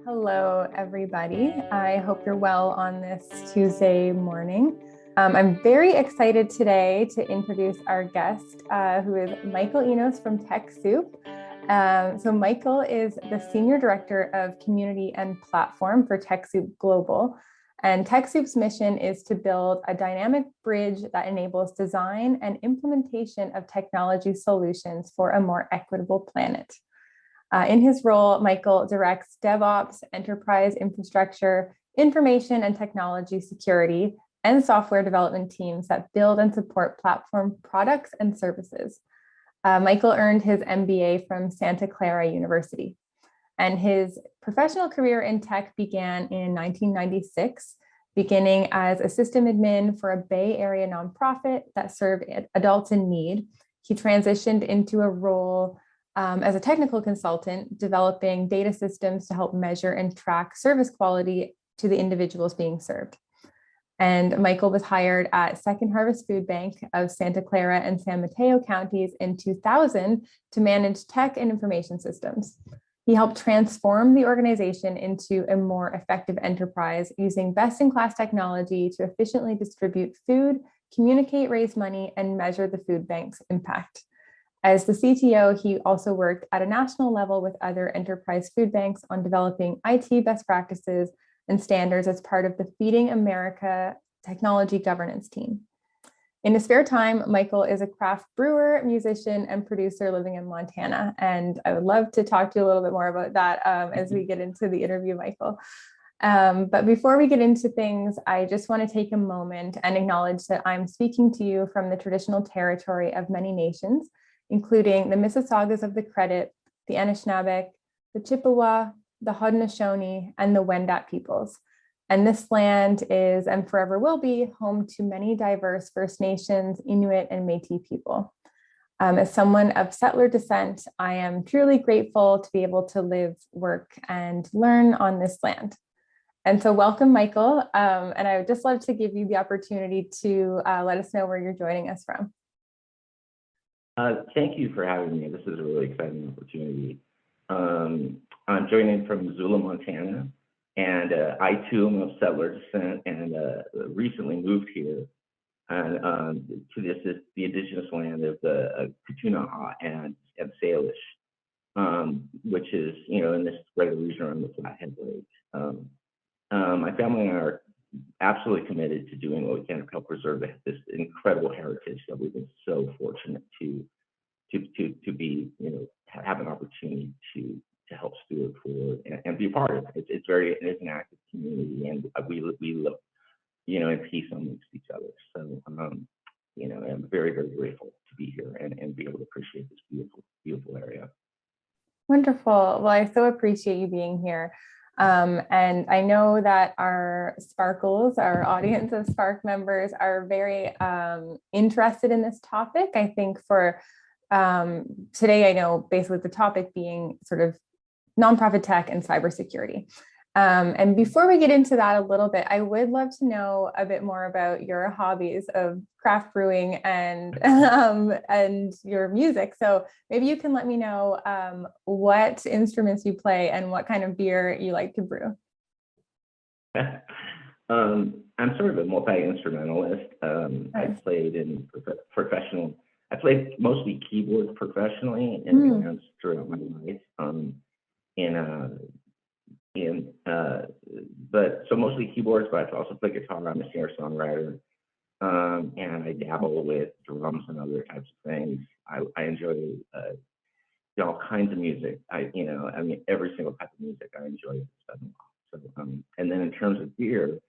Hello, everybody. I hope you're well on this Tuesday morning. I'm very excited today to introduce our guest, who is Michael Enos from TechSoup. So Michael is the Senior Director of Community and Platform for TechSoup Global. And TechSoup's mission is to build a dynamic bridge that enables design and implementation of technology solutions for a more equitable planet. In his role, Michael directs DevOps, enterprise infrastructure, information and technology security, and software development teams that build and support platform products and services. Michael earned his MBA from Santa Clara University, and his professional career in tech began in 1996, beginning as a system admin for a Bay Area nonprofit that served adults in need. He transitioned into a role as a technical consultant, developing data systems to help measure and track service quality to the individuals being served. And Michael was hired at Second Harvest Food Bank of Santa Clara and San Mateo counties in 2000 to manage tech and information systems. He helped transform the organization into a more effective enterprise using best-in-class technology to efficiently distribute food, communicate, raise money, and measure the food bank's impact. As the CTO, he also worked at a national level with other enterprise food banks on developing IT best practices and standards as part of the Feeding America technology governance team. In his spare time, Michael is a craft brewer, musician, and producer living in Montana. And I would love to talk to you a little bit more about that as we get into the interview, Michael. But before we get into things, I just want to take a moment and acknowledge that I'm speaking to you from the traditional territory of many nations, including the Mississaugas of the Credit, the Anishinaabe, the Chippewa, the Haudenosaunee, and the Wendat peoples. And this land is, and forever will be, home to many diverse First Nations, Inuit, and Métis people. As someone of settler descent, I am truly grateful to be able to live, work, and learn on this land. And so welcome, Michael. And I would just love to give you the opportunity to let us know where you're joining us from. Thank you for having me. This is a really exciting opportunity. I'm joining from Missoula, Montana, and I too am of settler descent and recently moved here and to the indigenous land of the Ktunaxa and Salish, which is, in this greater region around the Flathead Lake. My family and I are absolutely committed to doing what we can to help preserve this incredible heritage that we've been so fortunate to be, have an opportunity to help steward for and be a part of. It's an active community, and we live, in peace amongst each other. So, I'm very, very grateful to be here and be able to appreciate this beautiful, beautiful area. Wonderful. Well, I so appreciate you being here. And I know that our Sparkles, our audience of Spark members, are very interested in this topic. I think for today, I know basically the topic being sort of nonprofit tech and cybersecurity. And before we get into that a little bit, I would love to know a bit more about your hobbies of craft brewing and your music. So maybe you can let me know what instruments you play and what kind of beer you like to brew. I'm sort of a multi-instrumentalist. Nice. I played in professional. I played mostly keyboards professionally in bands throughout my life. But so mostly keyboards, but I also play guitar. I'm a singer-songwriter, and I dabble with drums and other types of things. I enjoy all kinds of music. Every single type of music I enjoy. So, and then in terms of beer,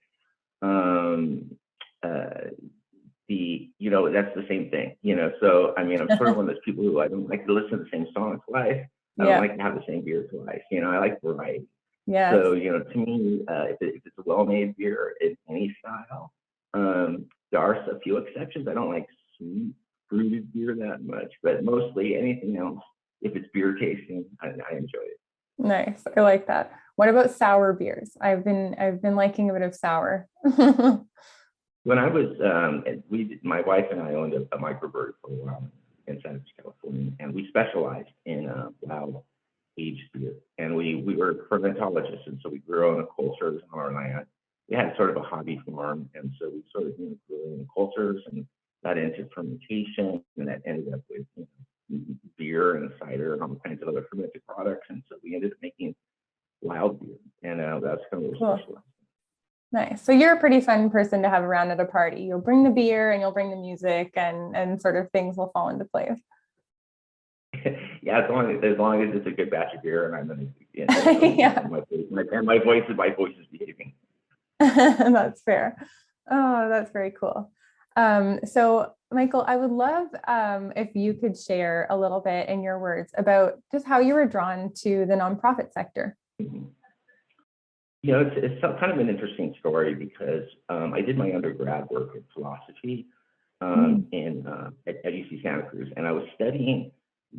that's the same thing. So I'm sort of one of those people who I don't like to listen to the same song twice. I don't like to have the same beer twice. I like variety. Yeah. So, to me, if it's a well-made beer in any style, there are a few exceptions. I don't like sweet fruited beer that much, but mostly anything else, if it's beer tasting, I enjoy it. Nice. I like that. What about sour beers? I've been liking a bit of sour. When I was, my wife and I owned a microbrewery for a while in San Francisco, California, and we specialized in wild aged beer. And we were fermentologists, and so we grew our own cultures on our land. We had sort of a hobby farm, and so we sort of grew in cultures and got into fermentation, and that ended up with beer and cider and all kinds of other fermented products. And so we ended up making wild beer, and that's kind of what we specialized. Nice. So you're a pretty fun person to have around at a party. You'll bring the beer and you'll bring the music, and sort of things will fall into place. Yeah, as long as it's a good batch of beer, and I'm gonna, yeah, and my voice is behaving. That's fair. Oh, that's very cool. So Michael, I would love if you could share a little bit in your words about just how you were drawn to the nonprofit sector. Mm-hmm. It's kind of an interesting story because I did my undergrad work in philosophy at UC Santa Cruz, and I was studying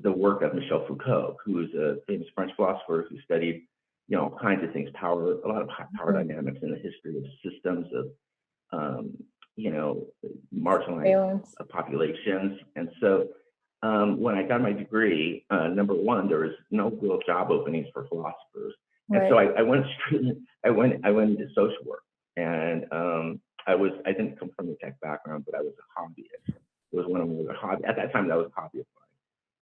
the work of Michel Foucault, who is a famous French philosopher who studied, all kinds of things, a lot of power dynamics in the history of systems of, marginalized populations. And so when I got my degree, number one, there was no real job openings for philosophers. And so I went into social work, and I didn't come from a tech background, but I was a hobbyist. It was one of my other hobbies. At that time, that was a hobby of mine.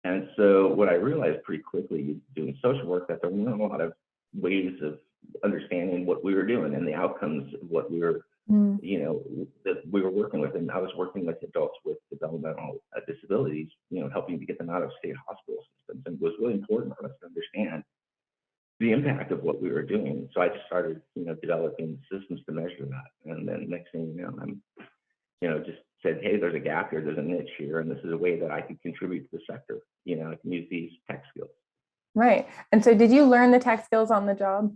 And so what I realized pretty quickly doing social work, that there weren't a lot of ways of understanding what we were doing and the outcomes of what we were, that we were working with. And I was working with adults with developmental disabilities, helping to get them out of state hospital systems. And it was really important for us to understand the impact of what we were doing. So I just started, developing systems to measure that. And then next thing you know, I'm, just said, hey, there's a gap here, there's a niche here, and this is a way that I can contribute to the sector. I can use these tech skills. Right. And so did you learn the tech skills on the job?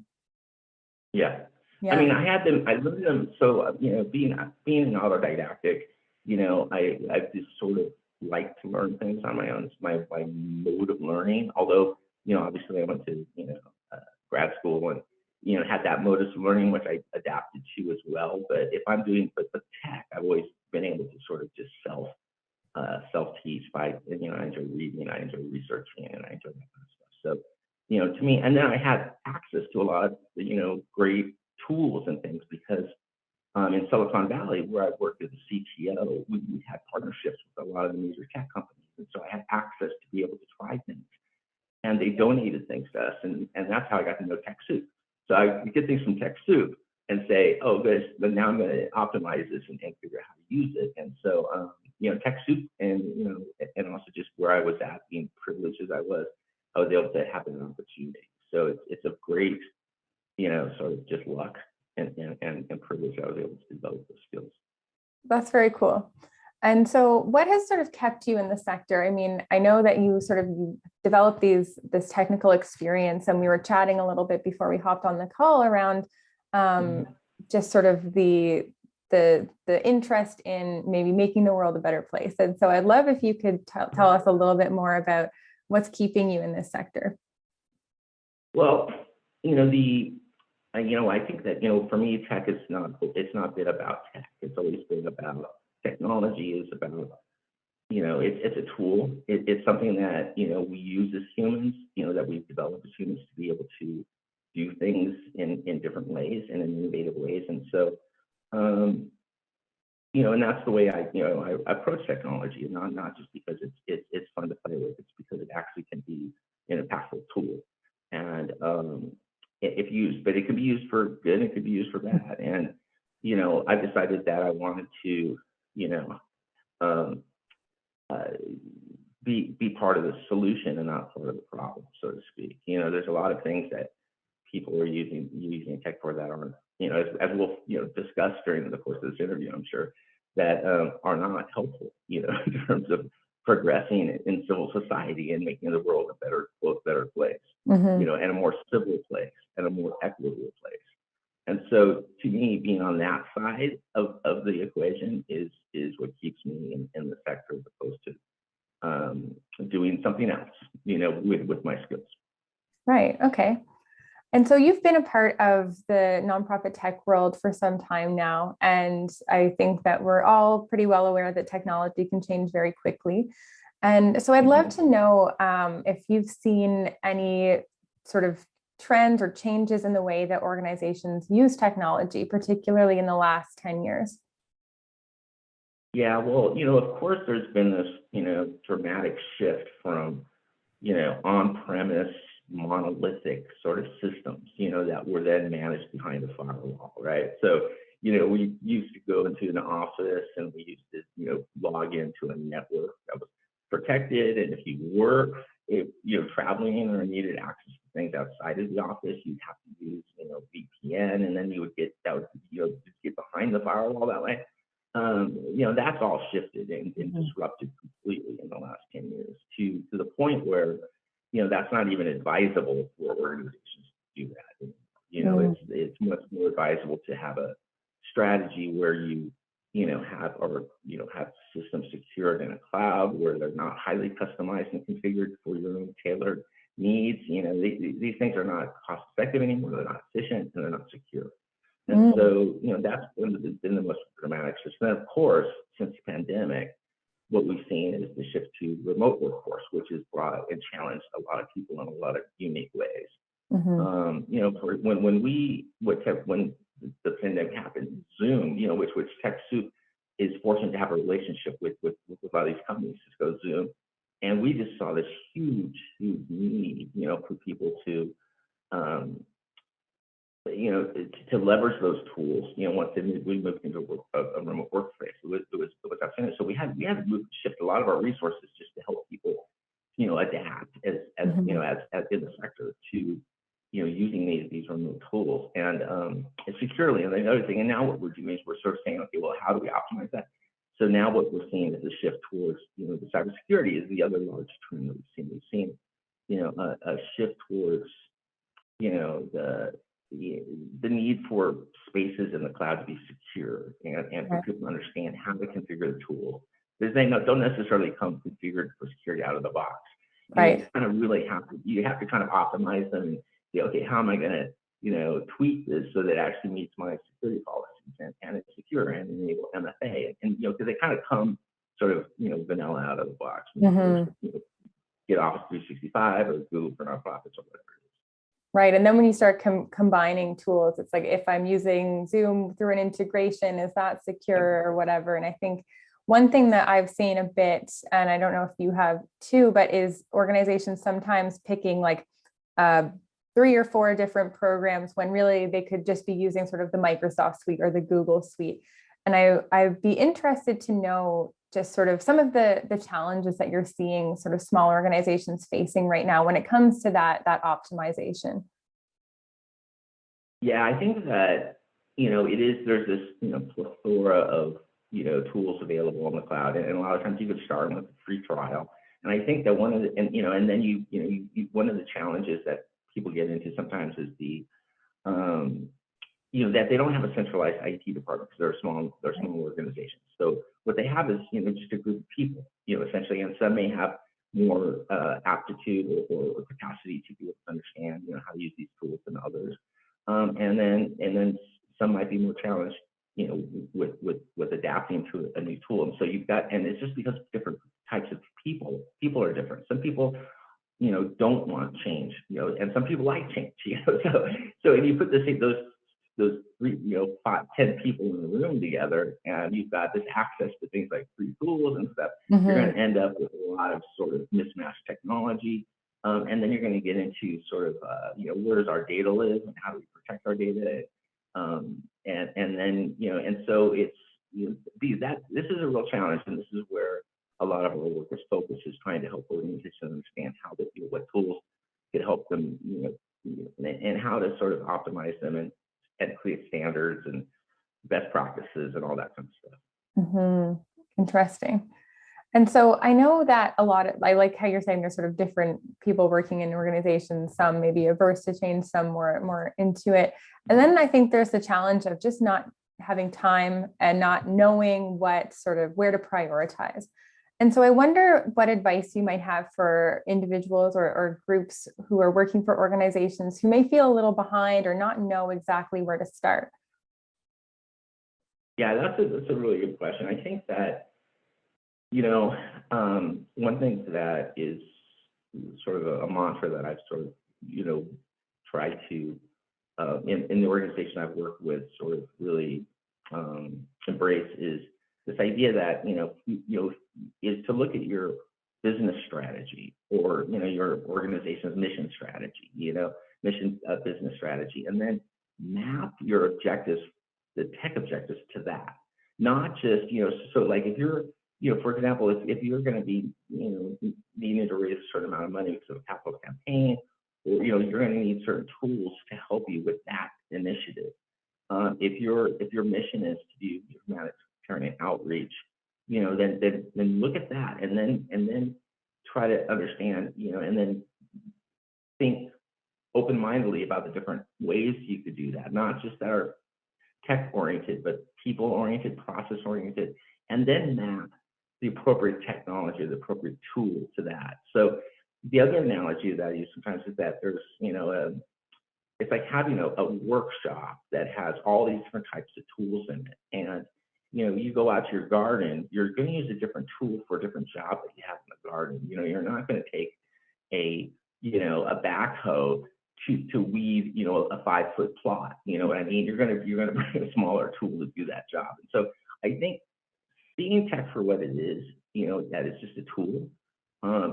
Yeah. I mean, I had them, I learned them. So, being an autodidactic, I just sort of like to learn things on my own. It's my mode of learning. Although, obviously I went to, grad school and, had that mode of learning, which I adapted to as well. But if I'm doing the tech, I've always been able to sort of just self-teach by, I enjoy reading, I enjoy researching, and I enjoy that kind of stuff. So, to me, and then I had access to a lot of, great tools and things because in Silicon Valley, where I worked as a CTO, we had partnerships with a lot of the major tech companies. And so I had access to be able to try things. And they donated things to us. And that's how I got to know TechSoup. So I get things from TechSoup and say, oh, good, but now I'm going to optimize this and figure out how to use it. And so, TechSoup and, and also just where I was at, being privileged as I was able to have an opportunity. So it's a great, sort of just luck and privilege I was able to develop those skills. That's very cool. And so what has sort of kept you in the sector? I mean, I know that you developed this technical experience, and we were chatting a little bit before we hopped on the call around just sort of the interest in maybe making the world a better place. And so I'd love if you could tell us a little bit more about what's keeping you in this sector. Well, I think that, for me, tech is it's not been about tech. It's always been about technology. Is about, it's a tool. It's something that, we use as humans, that we've developed as humans to be able to do things in different ways and in innovative ways. And so, and that's the way I approach technology, not just because it's fun to play with. It's because it actually can be an impactful tool. And if used, but it can be used for good, and it could be used for bad. And, I decided that I wanted to, be part of the solution and not part of the problem, so to speak. There's a lot of things that people are using tech for that aren't, as we'll, discuss during the course of this interview, I'm sure, that are not helpful, in terms of progressing in civil society and making the world a better place, and a more civil place and a more equitable place. And so, to me, being on that side of the equation is what keeps me in the sector, as opposed to doing something else, with my skills. Right. Okay. And so you've been a part of the nonprofit tech world for some time now. And I think that we're all pretty well aware that technology can change very quickly. And so I'd love to know if you've seen any sort of trends or changes in the way that organizations use technology, particularly in the last 10 years? Yeah, well, of course, there's been this, dramatic shift from, on-premise monolithic sort of systems, that were then managed behind a firewall, right? So, we used to go into an office and we used to, log into a network that was protected. And if you were, traveling or needed access to things outside of the office, you'd have to use, VPN, and then you would get that, just get behind the firewall that way. That's all shifted and disrupted completely in the last 10 years to the point where, that's not even advisable for organizations to do that. It's much more advisable to have a strategy where have systems secured in a cloud where they're not highly customized and configured for your own tailored needs. These things are not cost effective anymore, they're not efficient, and they're not secure. And so, that's been the most dramatic shift. And of course, since the pandemic, what we've seen is the shift to remote workforce, which has brought and challenged a lot of people in a lot of unique ways. When the pandemic happened, Zoom, which TechSoup is fortunate to have a relationship with a lot of these companies, Cisco, Zoom, and we just saw this huge need, for people to to leverage those tools, once we moved into a remote workspace. It was outstanding. So we had to shift a lot of our resources just to help people, adapt as in the sector to, using these remote tools and securely. And the other thing, and now what we're doing is we're sort of saying, okay, well, how do we optimize that? So now what we're seeing is a shift towards, the cybersecurity is the other large trend that we've seen. We've seen, a shift towards, the need for spaces in the cloud to be secure and for people to understand how to configure the tools. Because they don't necessarily come configured for security out of the box. You kind of really have to kind of optimize them and say, okay, how am I going to, tweak this so that it actually meets my security policies and it's secure and enable MFA. And, because they kind of come sort of, vanilla out of the box. Get Office 365 or Google for Nonprofits or whatever. Right. And then when you start combining tools, it's like, if I'm using Zoom through an integration, is that secure or whatever? And I think one thing that I've seen a bit, and I don't know if you have too, but is organizations sometimes picking like 3 or 4 different programs when really they could just be using sort of the Microsoft suite or the Google suite. And I'd be interested to know just sort of some of the challenges that you're seeing sort of small organizations facing right now when it comes to that optimization. Yeah, I think that, there's this, plethora of, tools available on the cloud. And a lot of times you could start with a free trial. And I think that one of the, and then one of the challenges that people get into sometimes is the, that they don't have a centralized IT department because they're small organizations. So what they have is, just a group of people, essentially, and some may have more aptitude or capacity to be able to understand, how to use these tools than others. And then some might be more challenged, with adapting to a new tool. And so and it's just because different types of people are different. Some people, don't want change, and some people like change, So if you put those 3, 5, 10 people in the room together, and you've got this access to things like free tools and stuff, you're going to end up with a lot of sort of mismatched technology. And then you're going to get into sort of, where does our data live and how do we protect our data? And then, and so it's, this is a real challenge, and this is where a lot of our work is focused, is trying to help organizations understand how to, what tools could help them, and how to sort of optimize them and create standards and best practices and all that kind of stuff. Interesting. And so I know that I like how you're saying there's sort of different people working in organizations, some maybe averse to change, some more into it. And then I think there's the challenge of just not having time and not knowing where to prioritize. And so I wonder what advice you might have for individuals or groups who are working for organizations who may feel a little behind or not know exactly where to start. Yeah, that's a really good question. I think that, one thing that is sort of a mantra that I've sort of, tried in the organization I've worked with sort of really embrace is this idea that, is to look at your business strategy or, your organization's mission strategy, mission business strategy, and then map your objectives, the tech objectives to that. Not just, so like if you're, for example, if you're going to be, needing to raise a certain amount of money because of a capital campaign, or, you're going to need certain tools to help you with that initiative. If your mission is to do humanitarian outreach, then look at that, and then try to understand, and then think open-mindedly about the different ways you could do that, not just that are tech-oriented, but people-oriented, process-oriented, and then map the appropriate technology, the appropriate tool to that. So the other analogy that I use sometimes is that there's, it's like having a workshop that has all these different types of tools in it. And, you go out to your garden, you're going to use a different tool for a different job that you have in the garden. You're not going to take a backhoe to weed, a 5-foot plot. You know what I mean? You're going to bring a smaller tool to do that job. And so I think seeing tech for what it is, that it's just a tool,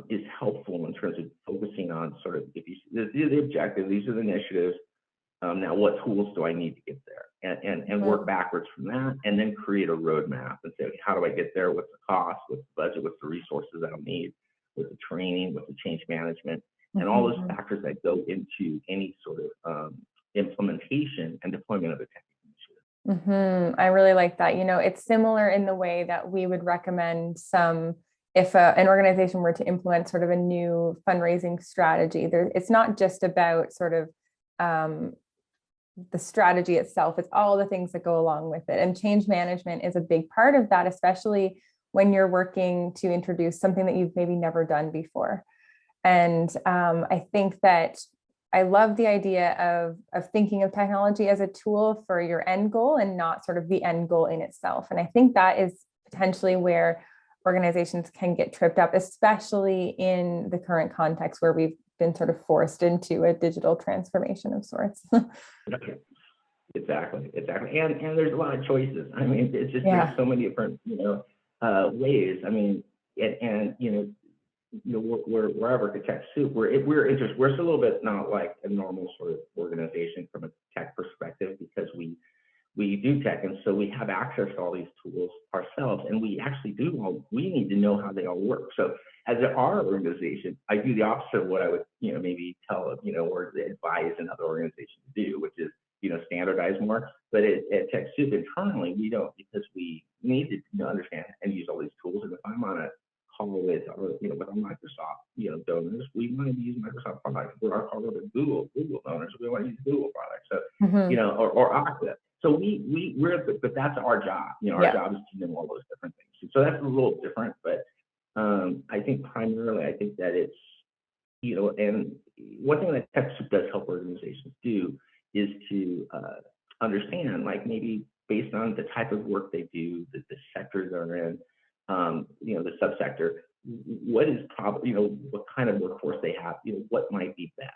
is helpful in terms of focusing on sort of, if you this is the objective, these are the initiatives. Now, what tools do I need to get there? And work backwards from that, and then create a roadmap and say, how do I get there? What's the cost? What's the budget? What's the resources that I'll need? What's the training? What's the change management? And all those factors that go into any sort of implementation and deployment of a tech initiative. I really like that. It's similar in the way that we would recommend if an organization were to implement sort of a new fundraising strategy, it's not just about sort of the strategy itself, it's all the things that go along with it. And change management is a big part of that, especially when you're working to introduce something that you've maybe never done before. And I think that I love the idea of thinking of technology as a tool for your end goal and not sort of the end goal in itself. And I think that is potentially where organizations can get tripped up, especially in the current context where we've been sort of forced into a digital transformation of sorts. Exactly. And there's a lot of choices. I mean, it's just there's so many different, ways. I mean, where I work at TechSoup, we're a little bit not like a normal sort of organization from a tech perspective, because we do tech, and so we have access to all these tools ourselves, and we actually we need to know how they all work. So as our organization, I do the opposite of what I would maybe tell or advise another organization to do, which is standardize more. But at TechSoup internally, we don't, because we need to understand and use all these tools. And if I'm on a call with with our Microsoft donors, we want to use Microsoft products. We're our call with Google donors, we want to use Google products. So or Okta. So but that's our job. Our job is to know all those different things. So that's a little different, but I think primarily, I think that it's and one thing that TechSoup does help organizations do is to understand, like maybe based on the type of work they do, the sectors they're in, the subsector, what is probably what kind of workforce they have, what might be best,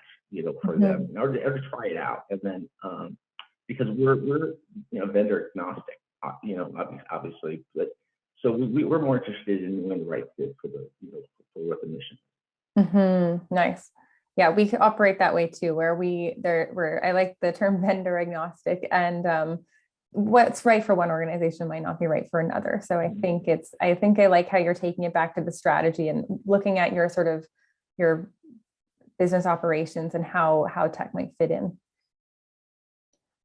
for them, or to try it out, and then because we're vendor agnostic, obviously, but so we're more interested in doing the right fit for the for what the mission. Nice. Yeah, we operate that way too, where I like the term vendor agnostic, and what's right for one organization might not be right for another. So I think I like how you're taking it back to the strategy and looking at your sort of your business operations and how tech might fit in.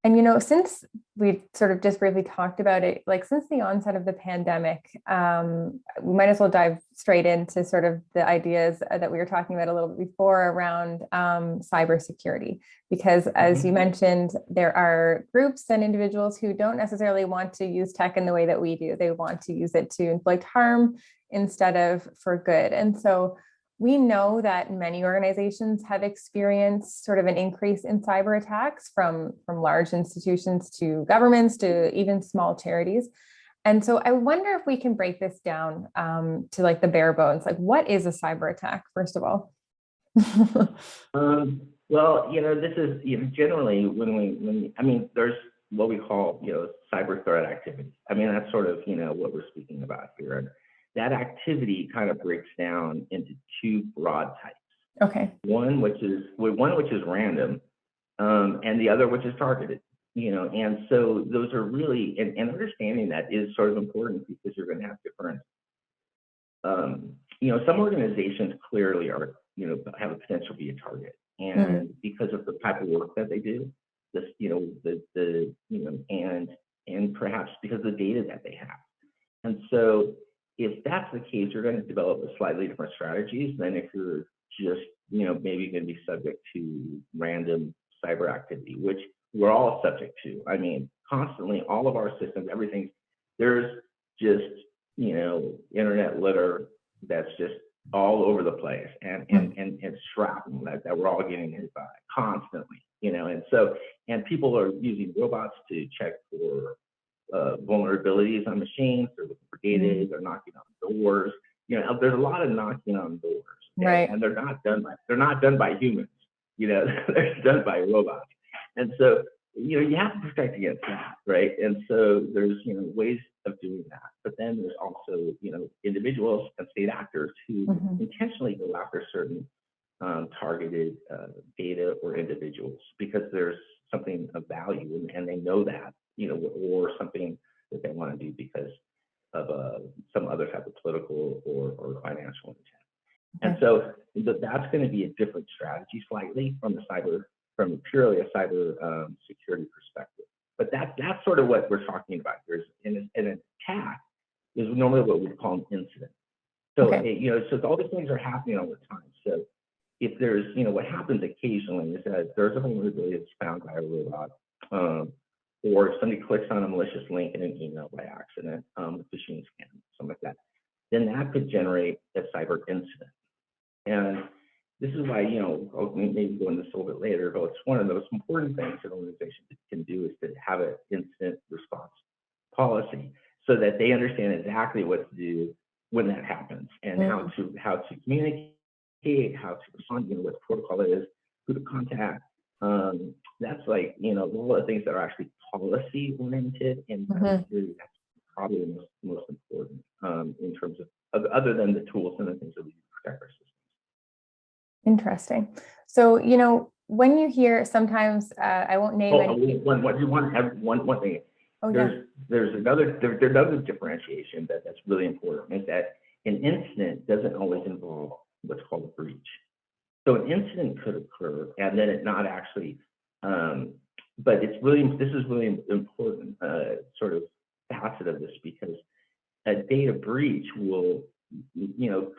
And, since we sort of just briefly talked about it, like since the onset of the pandemic, we might as well dive straight into sort of the ideas that we were talking about a little bit before around cybersecurity, because as you mentioned, there are groups and individuals who don't necessarily want to use tech in the way that we do. They want to use it to inflict harm instead of for good. And so we know that many organizations have experienced sort of an increase in cyber attacks from large institutions to governments to even small charities. And so I wonder if we can break this down to like the bare bones. Like, what is a cyber attack, first of all? Well, this is, generally I mean, there's what we call, cyber threat activity. I mean, that's sort of, what we're speaking about here. And that activity kind of breaks down into two broad types. Okay. One which is random, and the other which is targeted. And so those are really, and understanding that is sort of important because you're going to have different, some organizations clearly are, have a potential to be a target. And because of the type of work that they do, this, and perhaps because of the data that they have. And so if that's the case, you're going to develop a slightly different strategies than if you're just, maybe going to be subject to random cyber activity, which we're all subject to. I mean, constantly, all of our systems, everything, there's just, internet litter that's just all over the place, and shrapnel that we're all getting hit by constantly, and so, and people are using robots to check for vulnerabilities on machines. They're looking for data. They're knocking on doors. There's a lot of knocking on doors, right? And they're not done by humans. They're done by robots. And so, you have to protect against that, right? And so there's, ways of doing that. But then there's also, individuals and state actors who intentionally go after certain targeted data or individuals because there's something of value and they know that, or something that they want to do because of some other type of political or financial intent. And so that's going to be a different strategy slightly from purely a cyber security perspective. But that's sort of what we're talking about here. An attack is normally what we call an incident. So so all these things are happening all the time. So if there's, what happens occasionally is that there's a vulnerability that's found by a robot, or if somebody clicks on a malicious link in an email by accident, with phishing scam, something like that, then that could generate a cyber incident. And this is why, I'll maybe go into this a little bit later, but it's one of the most important things an organization can do is to have an incident response policy so that they understand exactly what to do when that happens and how to communicate, how to respond, what the protocol is, who to contact. That's like, all the things that are actually policy oriented and cybersecurity. That's probably the most important in terms of other than the tools and the things that we use to protect our systems. Interesting. So, when you hear sometimes, I won't name any. One thing. Oh, there's another differentiation that's really important is that an incident doesn't always involve what's called a breach. So an incident could occur and then it not actually, but this is really important sort of facet of this because a data breach will,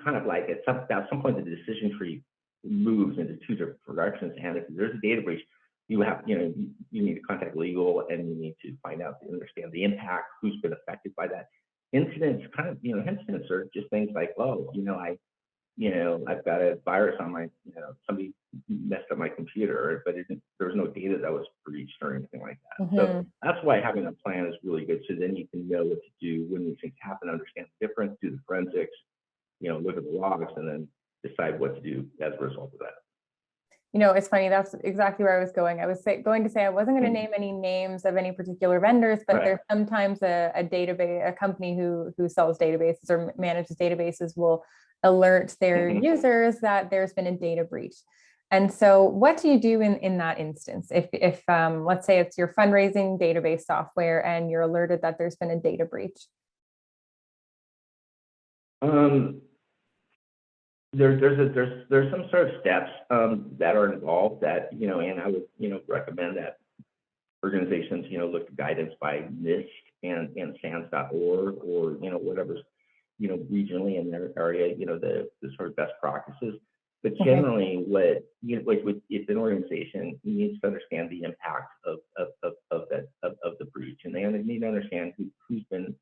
kind of like at some point the decision tree moves into two different directions. And if there's a data breach, you have, you need to contact legal and you need to find out to understand the impact, who's been affected by that. Incidents incidents are just things like, I've got a virus on my, somebody messed up my computer, but there was no data that was breached or anything like that. So that's why having a plan is really good. So then you can know what to do when these things happen, understand the difference, do the forensics, look at the logs, and then decide what to do as a result of that. It's funny. That's exactly where I was going. I was going to say I wasn't going to name any names of any particular vendors, but there's sometimes a database, a company who sells databases or manages databases will alert their users that there's been a data breach. And so what do you do in that instance? If let's say it's your fundraising database software and you're alerted that there's been a data breach? There's some sort of steps that are involved that, and I would, recommend that organizations, look at guidance by NIST and SANS.org or, whatever's, regionally in their area, the sort of best practices. But generally what, if an organization needs to understand the impact of the breach, and they need to understand who's been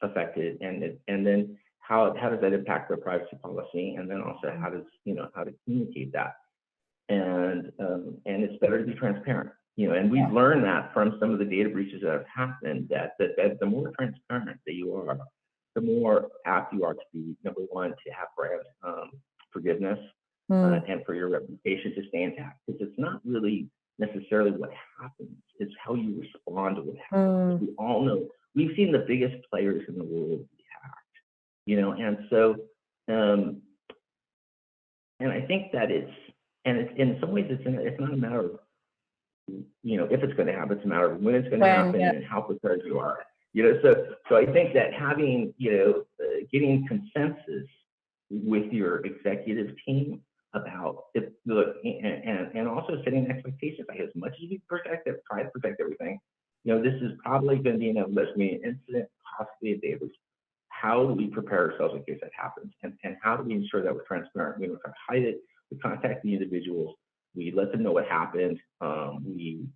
affected and then how does that impact their privacy policy, and then also how to communicate that, and it's better to be transparent, and we've learned that from some of the data breaches that have happened that the more transparent that you are, the more apt you are to be, number one, to have brand forgiveness, and for your reputation to stay intact. Because it's not really necessarily what happens, it's how you respond to what happens. We all know, we've seen the biggest players in the world be hacked, and so, and I think that it's in some ways, it's not a matter of, if it's going to happen, it's a matter of when it's going to happen and how prepared you are. So I think that having, getting consensus with your executive team about it, and also setting expectations. Like, as much as you protect it, try to protect everything. This is probably going to be an incident, possibly a day breach. How do we prepare ourselves in case that happens? And how do we ensure that we're transparent? We don't try to hide it. We contact the individuals. We let them know what happened. We,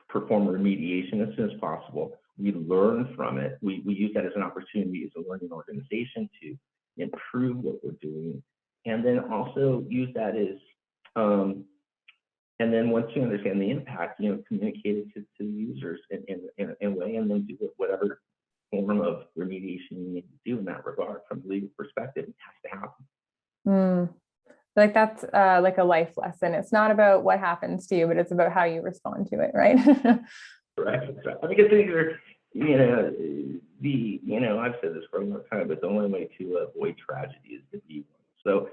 perform remediation as soon as possible. We learn from it. We use that as an opportunity as a learning organization to improve what we're doing. And then also use that as, and then once you understand the impact, communicate it to the users in a way, and then do whatever form of remediation you need to do in that regard. From a legal perspective, it has to happen. Like, that's like a life lesson. It's not about what happens to you, but it's about how you respond to it, right? Right. I think things are, I've said this for a long time, but the only way to avoid tragedy is to be one. So,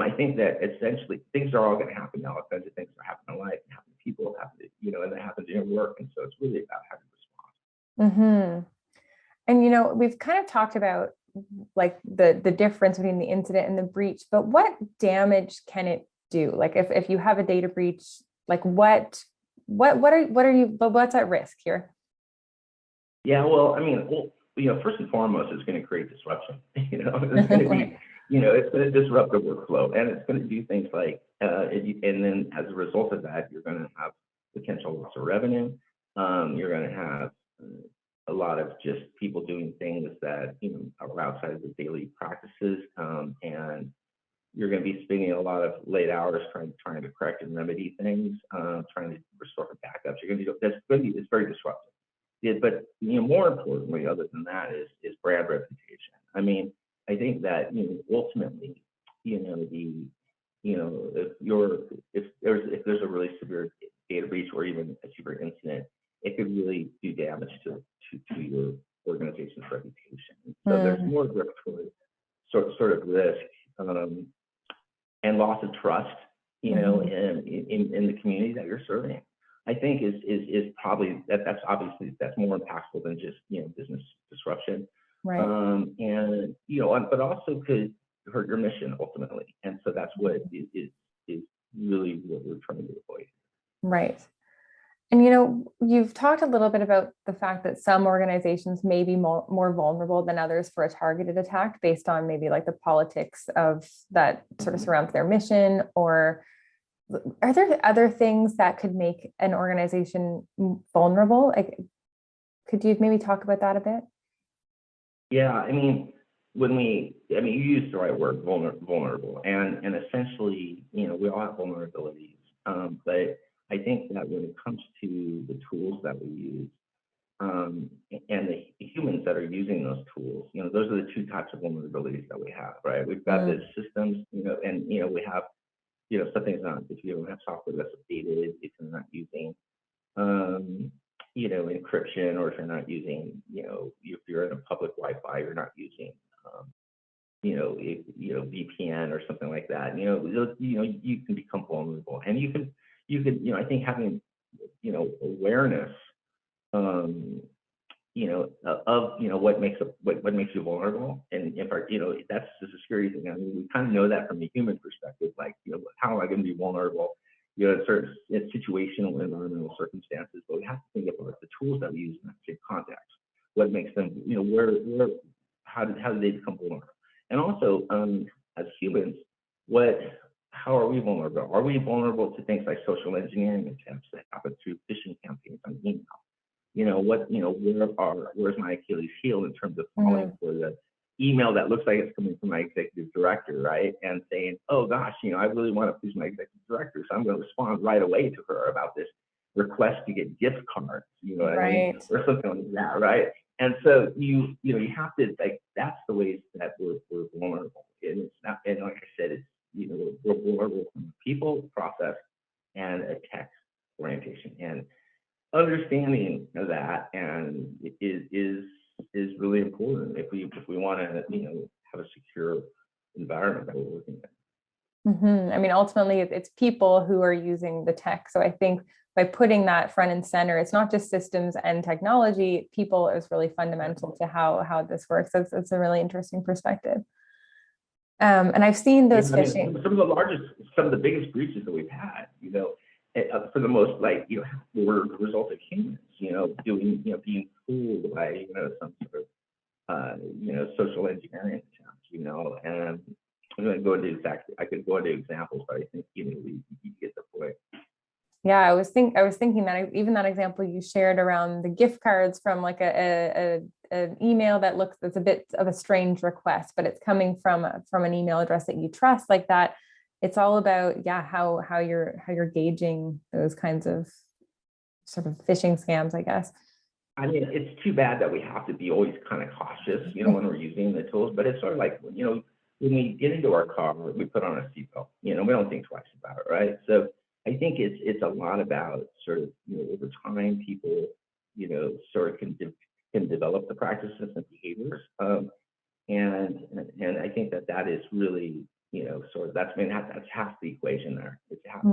I think that essentially things are all going to happen now. All kinds of things are happening in life, and happen to people, happen to, and that happens in your work. And so it's really about how to respond. And, we've kind of talked about like the difference between the incident and the breach, but what damage can it do? Like, if you have a data breach, like what's at risk here? Yeah, well, first and foremost, it's going to create disruption. It's going to be, it's going to disrupt the workflow, and it's going to do things like, and then as a result of that, you're going to have potential loss of revenue. You're going to have a lot of just people doing things that are outside of the daily practices, and you're going to be spending a lot of late hours trying to correct and remedy things, trying to restore backups. It's very disruptive. Yeah, but more importantly, other than that, is brand reputation. I think that ultimately, if there's a really severe data breach or even a severe incident, it could really do damage to your organization's reputation. So there's more respiratory sort of risk, and loss of trust, in the community that you're serving. I think is probably that's more impactful than just business disruption, right? And but also could hurt your mission ultimately. And so that's what is really what we're trying to avoid. Right. And you've talked a little bit about the fact that some organizations may be more vulnerable than others for a targeted attack based on maybe like the politics of that sort of surrounds their mission. Or are there other things that could make an organization vulnerable? Like, could you maybe talk about that a bit? Yeah, you used the right word, vulnerable, and essentially, we all have vulnerabilities, but I think that when it comes to the tools that we use, and the humans that are using those tools, those are the two types of vulnerabilities that we have, right? We've got the systems, and we have, something's not, if you don't have software that's updated, if you're not using, encryption, or if you're not using, if you're in a public Wi-Fi, you're not using, VPN or something like that. You can become vulnerable, and you can, I think having, awareness, of, what makes you vulnerable, and if that's the security thing. We kind of know that from the human perspective, like, how am I going to be vulnerable, in certain situational and environmental circumstances, but we have to think about the tools that we use in that same context. What makes them, how do they become vulnerable? And also, as humans, how are we vulnerable? Are we vulnerable to things like social engineering attempts that happen through phishing campaigns on email? Where's my Achilles heel in terms of falling for the email that looks like it's coming from my executive director, right? And saying, oh gosh, I really want to please my executive director, so I'm going to respond right away to her about this request to get gift cards, what I mean? Or something like that, right? And so you have to, like, that's the ways that we're vulnerable. And it's not, and like I said, we're from people, process, and a tech orientation. And understanding of that and is really important if we want to have a secure environment that we're working in. I mean, ultimately, it's people who are using the tech. So I think by putting that front and center, it's not just systems and technology. People is really fundamental to how this works. It's a really interesting perspective. And I've seen those phishing. Some of the biggest breaches that we've had, for the most, were the result of humans, being fooled by, some sort of, social engineering attempts, and I'm going to go into I could go into examples, but I think, you get the point. Yeah, I was thinking that even that example you shared around the gift cards from like an email that's a bit of a strange request, but it's coming from an email address that you trust, like that. It's all about how you're gauging those kinds of sort of phishing scams, I guess. I mean, it's too bad that we have to be always kind of cautious, when we're using the tools, but it's sort of like, when we get into our car, we put on a seatbelt, we don't think twice about it, right? So I think it's a lot about sort of, over time, people, sort of can develop the practices and behaviors. And I think that is really, sort of, that's half the equation there. It's half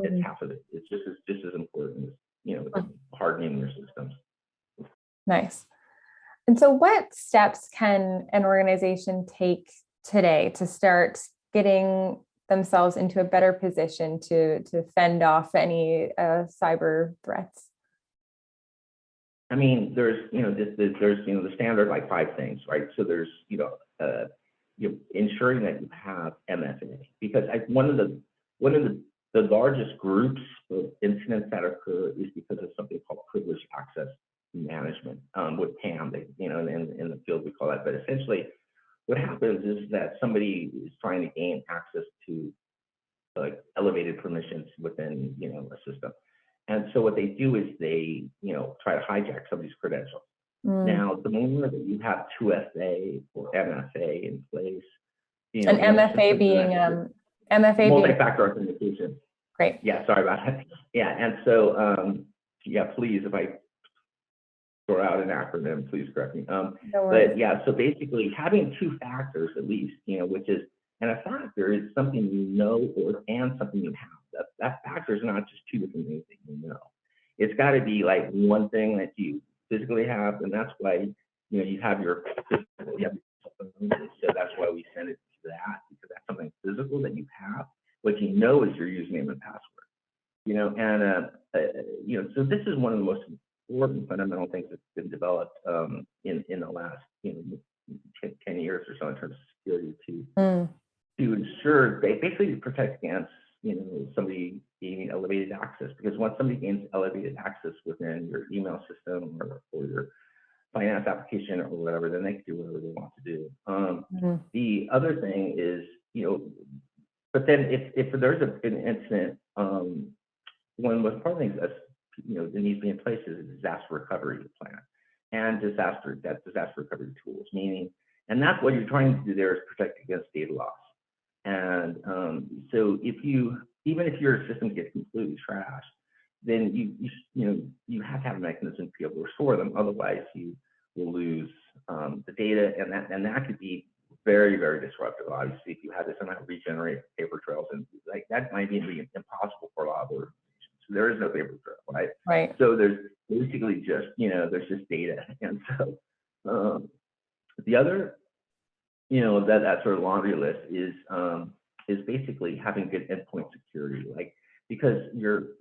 of it. It's just as important as, hardening your systems. Nice. And so what steps can an organization take today to start getting themselves into a better position to fend off any cyber threats? I mean, there's the standard like 5 things, right? So there's ensuring that you have MFA, because one of the largest groups of incidents that occur is because of something called privileged access management, with PAM. In the field we call that, but essentially what happens is that somebody is trying to gain access to like elevated permissions within a system, and so what they do is they try to hijack somebody's credentials. Now, the more that you have 2FA or MFA in place, and MFA being multi-factor authentication. Great. Yeah, sorry about that. Yeah, and so please, if I throw out an acronym, please correct me. But yeah, so basically having 2 factors at least, which is, and a factor is something and something you have. That factor is not just 2 different things that you know. It's got to be like one thing that you physically have, and that's why you have your physical. So that's why we send it to that, because that's something physical that you have. What is your username and password. So this is one of the most important fundamental things that's been developed in the last 10 years or so in terms of security to ensure they basically protect against somebody gaining elevated access, because once somebody gains elevated access within your email system or your finance application or whatever, then they can do whatever they want to do. The other thing is, but then if there's an incident, one of the part of things that's that needs to be in place is a disaster recovery plan and disaster recovery tools, meaning, and that's what you're trying to do there is protect against data loss. And so even if your system gets completely trashed, then you have to have a mechanism to be able to restore them. Otherwise, you will lose the data, and that could be very, very disruptive. Obviously, if you had to somehow regenerate paper trails, and like that might be impossible for a lot of organizations. So there is no paper trail, right? Right. So there's basically just there's just data, and so the other that sort of laundry list is basically having good endpoint security, like, because we're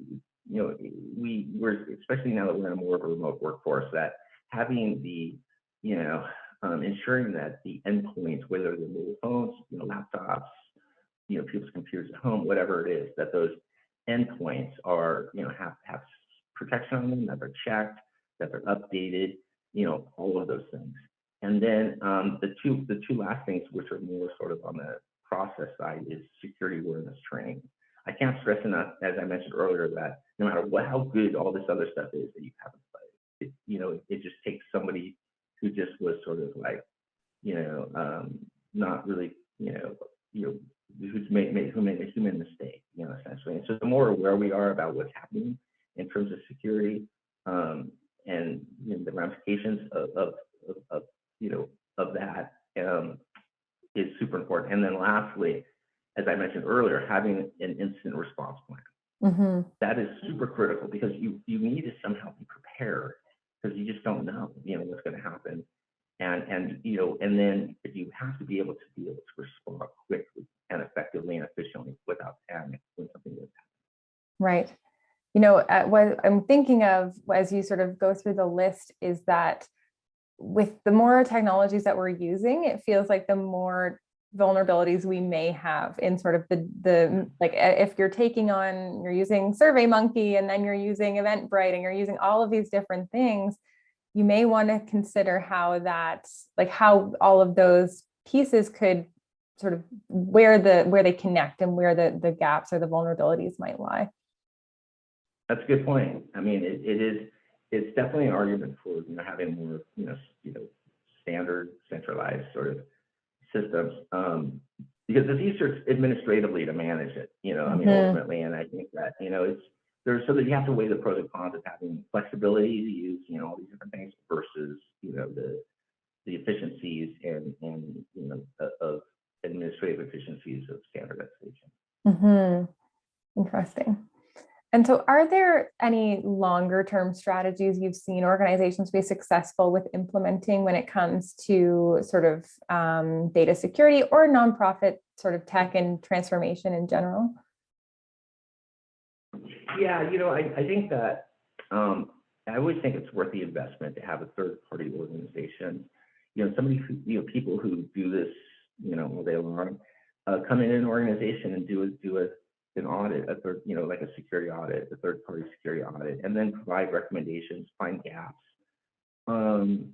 especially now that we're in more of a remote workforce, that having the ensuring that the endpoints, whether they're mobile phones, laptops, people's computers at home, whatever it is, that those endpoints are have protection on them, that they're checked, that they're updated, all of those things. And then the two last things, which are more sort of on the process side, is security awareness training. I can't stress enough, as I mentioned earlier, that no matter how good all this other stuff is that you have in place, it just takes somebody who just was sort of like, not really, who made a human mistake, essentially. And so the more aware we are about what's happening in terms of security, and the ramifications of that, is super important. And then lastly, as I mentioned earlier, having an incident response plan. Mm-hmm. That is super critical, because you need to somehow be prepared, because you just don't know, what's going to happen. And then you have to be able to respond quickly and effectively and efficiently without panic when something does happen. Right. What I'm thinking of as you sort of go through the list is that with the more technologies that we're using, it feels like the more vulnerabilities we may have in sort of the like, if you're using SurveyMonkey, and then you're using Eventbrite, and you're using all of these different things, you may want to consider how all of those pieces could sort of where they connect and where the gaps or the vulnerabilities might lie. That's a good point. I mean, it's definitely an argument for having more standard centralized sort of systems, because it's easier administratively to manage it. I mean, ultimately, and I think that there's so that you have to weigh the pros and cons of having flexibility to use all these different things versus the efficiencies and of administrative efficiencies of standardization. Mm-hmm. Interesting. And so are there any longer term strategies you've seen organizations be successful with implementing when it comes to sort of data security or nonprofit sort of tech and transformation in general? Yeah, I think that I always think it's worth the investment to have a third party organization, somebody who, people who do this, all day long, come in an organization and do an audit, like a security audit, a third party security audit, and then provide recommendations, find gaps. And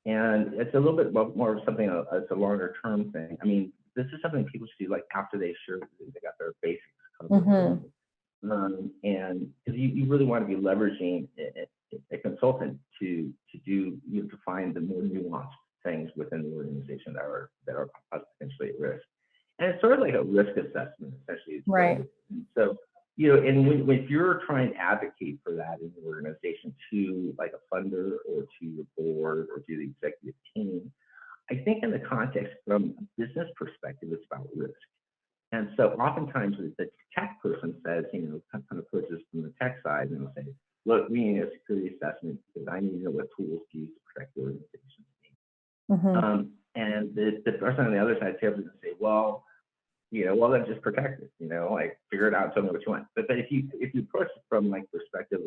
it's a little bit more of something, it's a longer term thing. I mean, this is something people should do like after they got their basics covered. Mm-hmm. And because you really want to be leveraging a consultant to do, to find the more nuanced things within the organization that are potentially at risk. And it's sort of like a risk assessment, essentially. Right. And so, and if you're trying to advocate for that in the organization to like a funder or to your board or to the executive team, I think in the context from a business perspective, it's about risk. And so oftentimes the tech person says, kind of approaches from the tech side, and they'll say, look, we need a security assessment because I need to know what tools to use to protect the organization. Mm-hmm. And the person on the other side is able to say, well, then just protect it, like figure it out, tell me what you want. But if you approach it from like perspective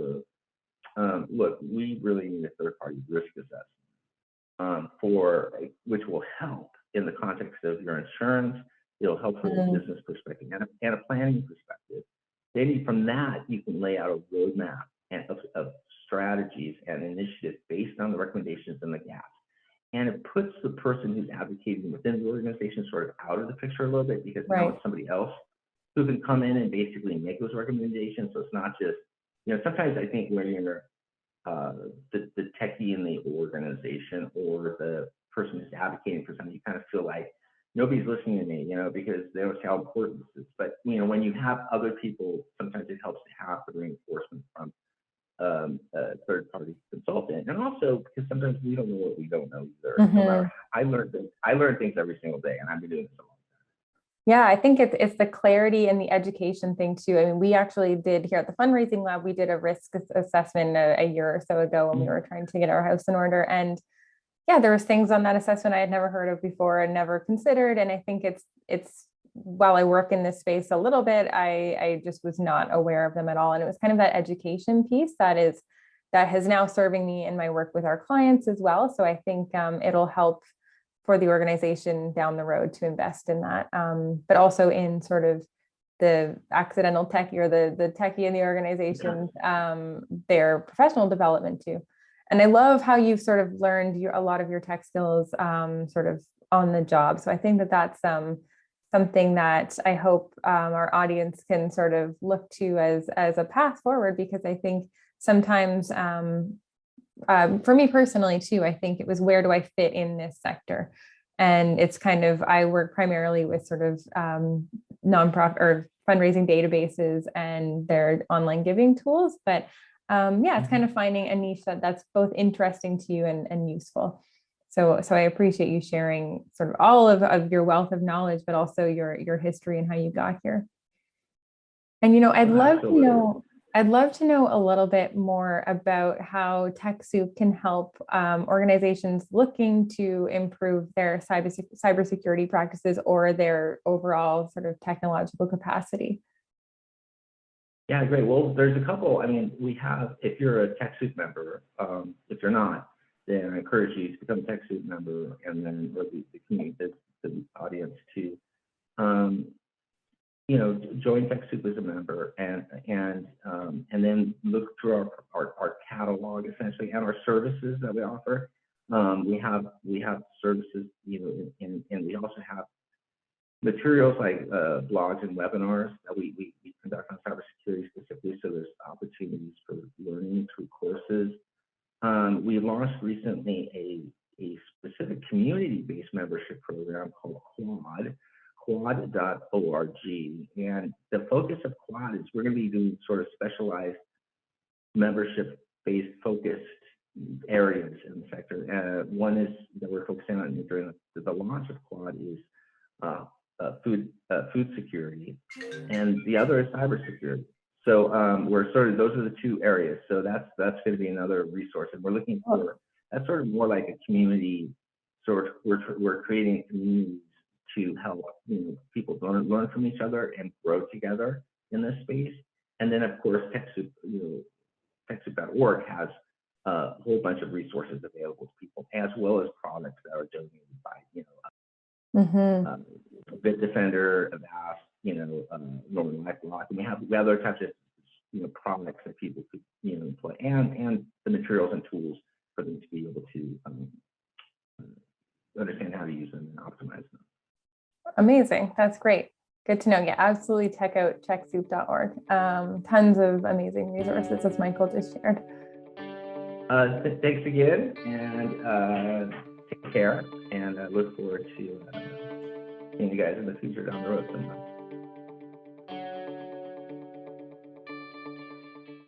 of, look, we really need a third party risk assessment which will help in the context of your insurance. It'll help from a business perspective and a planning perspective. Maybe from that, you can lay out a roadmap of strategies and initiatives based on the recommendations and the gaps. And it puts the person who's advocating within the organization sort of out of the picture a little bit, because now it's somebody else who can come in and basically make those recommendations. So it's not just, sometimes I think when you're the techie in the organization or the person who's advocating for something, you kind of feel like nobody's listening to me, because they don't see how important this is. But, when you have other people, sometimes it helps to have the reinforcement from a third-party consultant, and also because sometimes we don't know what we don't know either. Mm-hmm. No matter, I learn things every single day, and I've been doing this a long time. Yeah, I think it's the clarity and the education thing too. I mean, we actually did here at the fundraising lab, we did a risk assessment a year or so ago when we were trying to get our house in order, and yeah, there was things on that assessment I had never heard of before and never considered. And I think it's while I work in this space a little bit, I just was not aware of them at all. And it was kind of that education piece that has now serving me in my work with our clients as well. So I think it'll help for the organization down the road to invest in that, but also in sort of the accidental techie or the techie in the organization, their professional development too. And I love how you've sort of learned a lot of your tech skills sort of on the job. So I think that's something that I hope our audience can sort of look to as a path forward, because I think sometimes for me personally too, I think it was, where do I fit in this sector? And it's kind of, I work primarily with sort of nonprofit or fundraising databases and their online giving tools. But yeah, it's kind of finding a niche that's both interesting to you and useful. So I appreciate you sharing sort of all of your wealth of knowledge, but also your history and how you got here. And I'd love to know a little bit more about how TechSoup can help organizations looking to improve their cybersecurity practices or their overall sort of technological capacity. Yeah, great. Well, there's a couple. I mean, we have, if you're a TechSoup member, if you're not, then I encourage you to become a TechSoup member, and then or the community, the audience to, join TechSoup as a member, and then look through our catalog essentially and our services that we offer. We have services, and we also have materials like blogs and webinars that we conduct on cybersecurity specifically. So there's opportunities for learning through courses. We launched recently a specific community-based membership program called quad.org. And the focus of Quad is we're going to be doing sort of specialized membership-based focused areas in the sector. One is that we're focusing on during the launch of Quad is food security, and the other is cybersecurity. So those are the two areas. So that's going to be another resource, and we're looking for that's sort of more like a community. We're creating communities to help people learn from each other and grow together in this space. And then of course TechSoup, TechSoup.org has a whole bunch of resources available to people, as well as products that are donated by Bitdefender, Avast, Northern LifeLock, and we have other types of products that people could employ, and the materials and tools for them to be able to understand how to use them and optimize them. Amazing, that's great. Good to know. Yeah, absolutely check out TechSoup.org. Tons of amazing resources, as Michael just shared. Thanks again, and take care. And I look forward to seeing you guys in the future down the road sometime.